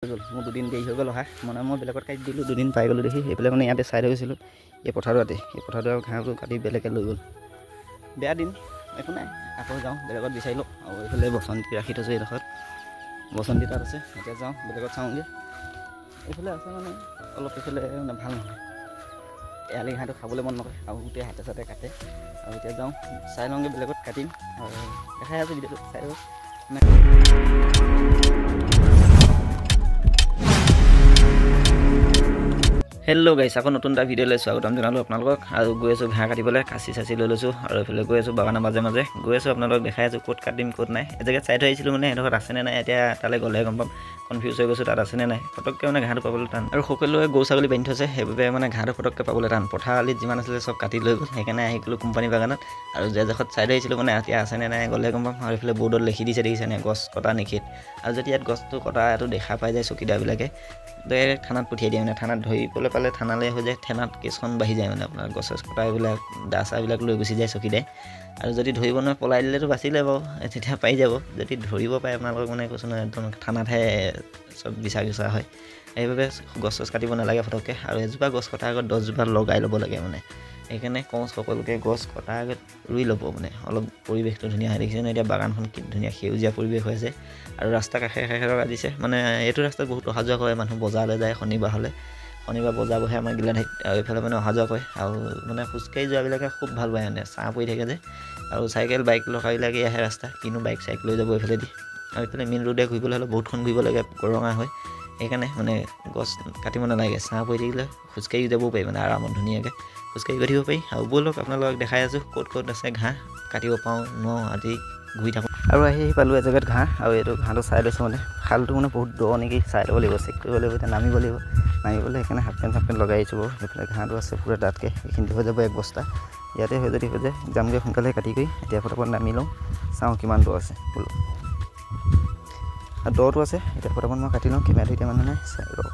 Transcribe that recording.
মোৰ দুদিন দেৰি হৈ গ'ল অহা মানে মই বেলেগত কাটি দিলোঁ দুদিন পাই গ'লোঁ দেখি এইফালে মানে ইয়াতে চাই গৈছিলোঁ এই পথাৰতে আৰু ঘাঁহটো কাটি বেলেগে লৈ গ'ল বেয়া দিন একো নাই আকৌ যাওঁ বেলেগত বিচাৰি লওঁ আৰু এইফালে বসন্তী ৰাখি থৈছোঁ এইডোখৰত বসন্তী তাত আছে এতিয়া যাওঁ বেলেগত চাওঁগৈ এইফালে আছে মানে অলপ এইফালে মানে ভাল নহয় এৰালি ঘাঁহটো খাবলৈ মন নকৰে আৰু গোটেই হাতে চাতে কাটে আৰু এতিয়া যাওঁ চাই লওঁগৈ বেলেগত কাটিম আৰু দেখাই আছোঁ ভিডিঅ'টো চাই লওঁ হেল্ল' গাইছ আকৌ নতুন এটা ভিডিঅ'লৈ স্বাগতম জনালোঁ আপোনালোকক আৰু গৈ আছোঁ ঘাঁহ কাটিবলৈ কাচি চাচি লৈ লৈছোঁ আৰু এইফালে গৈ আছোঁ বাগানৰ মাজে মাজে গৈ আছোঁ আপোনালোকক দেখাই আছোঁ ক'ত কাটিম ক'ত নাই এজেগাত চাই থৈ আহিছিলোঁ মানে এডোখৰত আছেনে নাই এতিয়া তালৈ গ'লেহে গম পাম কনফিউজ হৈ গৈছোঁ তাত আছেনে নাই পটককৈ মানে ঘাঁহটো পাবলৈ টান আৰু সকলোৱে গৰু ছাগলী বান্ধি থৈছে সেইবাবে মানে ঘাঁহটো পটককৈ পাবলৈ টান পথাৰ আলিত যিমান আছিলে চব কাটি লৈ গ'ল সেইকাৰণে আহি গ'লোঁ কোম্পানী বাগানত আৰু জেজেখত চাই থৈ আহিছিলোঁ মানে এতিয়া আছেনে নাই গ'লেহে গম পাম আৰু এইফালে বৰ্ডত লিখি দিছে দেখিছেনে গছ কটা নিষেধ আৰু যদি ইয়াত গছটো কটাটো দেখা পাই যায় চকীদাৰবিলাকে ডাইৰেক্ট থানাত পঠিয়াই দিয়ে মানে থানাত ধৰিবলৈ পালে থানালৈ হৈ যায় থানাত কেছখন বাঢ়ি যায় মানে আপোনাৰ গছ কটা এইবিলাক দা চাবিলাক লৈ গুচি যায় চকীদাৰে আৰু যদি ধৰিব নোৱাৰে পলাই দিলেতো বাচিলে বাৰু তেতিয়া পাই যাব যদি ধৰিব পাৰে আপোনালোকক মানে কৈছোঁ নহয় একদম থানাতহে চব বিচাৰ বিচৰা হয় সেইবাবে গছ চছ কাটিব নালাগে ফটককৈ আৰু এজোপা গছ কটাৰ আগত 10জোপা লগাই ল'ব লাগে মানে সেইকাৰণে কওঁ সকলোকে গছ কটাৰ আগত ৰুই ল'ব মানে অলপ পৰিৱেশটো ধুনীয়া হয় দেখিছে এতিয়া বাগানখন কি ধুনীয়া সেউজীয়া পৰিৱেশ হৈ আছে আৰু ৰাস্তা কাষে কাষে দিছে মানে এইটো ৰাস্তাত বহুত অহা যোৱা কৰে মানুহ বজাৰলৈ যায় শনিবাৰ হ'লে শনিবাৰ বজাৰ বহে আমাৰ গিলাধাইত আৰু এইফালে মানে অহা যোৱা কৰে আৰু মানে খোজকাঢ়ি যোৱাবিলাকে খুব ভাল পায় মানে ছাঁ পৰি থাকে যে আৰু চাইকেল বাইক লগাবিলাকেই আহে ৰাস্তা কিনো বাইক চাইক লৈ যাব এইফালে দি আৰু এইফালে মেইন ৰোডে ঘূৰিবলৈ হ'লে বহুতখন ঘূৰিব লাগে গৰঙা হয় সেইকাৰণে মানে গছ কাটিব নালাগে ছাঁ পৰি থাকিলে খোজকাঢ়ি যাবও পাৰি মানে আৰামত ধুনীয়াকৈ খোজকাঢ়ি গৈ থাকিব পাৰি আৰু ব'লক আপোনালোকক দেখাই আছোঁ ক'ত ক'ত আছে ঘাঁহ কাটিব পাওঁ নোৱাৰোঁ আজি ঘূৰি থাকোঁ আৰু আহি পালোঁ এজেগাত ঘাঁহ আৰু এইটো ঘাঁহটো চাই লৈছোঁ মানে খালটো মানে বহুত দ নেকি চাই ল'ব লাগিব চেক কৰিব লাগিব এতিয়া নামিব লাগিব নামিবলৈ সেইকাৰণে হাফ পেণ্ট লগাই আহিছোঁ বাৰু সেইফালে ঘাঁহটো আছে পুৰা ডাঠকৈ এইখিনিতে হৈ যাব এক বস্তা ইয়াতে হৈ যদি হৈ যায় যামগৈ সোনকালে কাটি কৰি এতিয়া ফটাফট নামি লওঁ চাওঁ কিমান দ আছে বোলো আৰু দটো আছে এতিয়া ফটাফট মই কাটি লওঁ কেমেৰাটো এতিয়া মানুহ নাই চাই লওঁ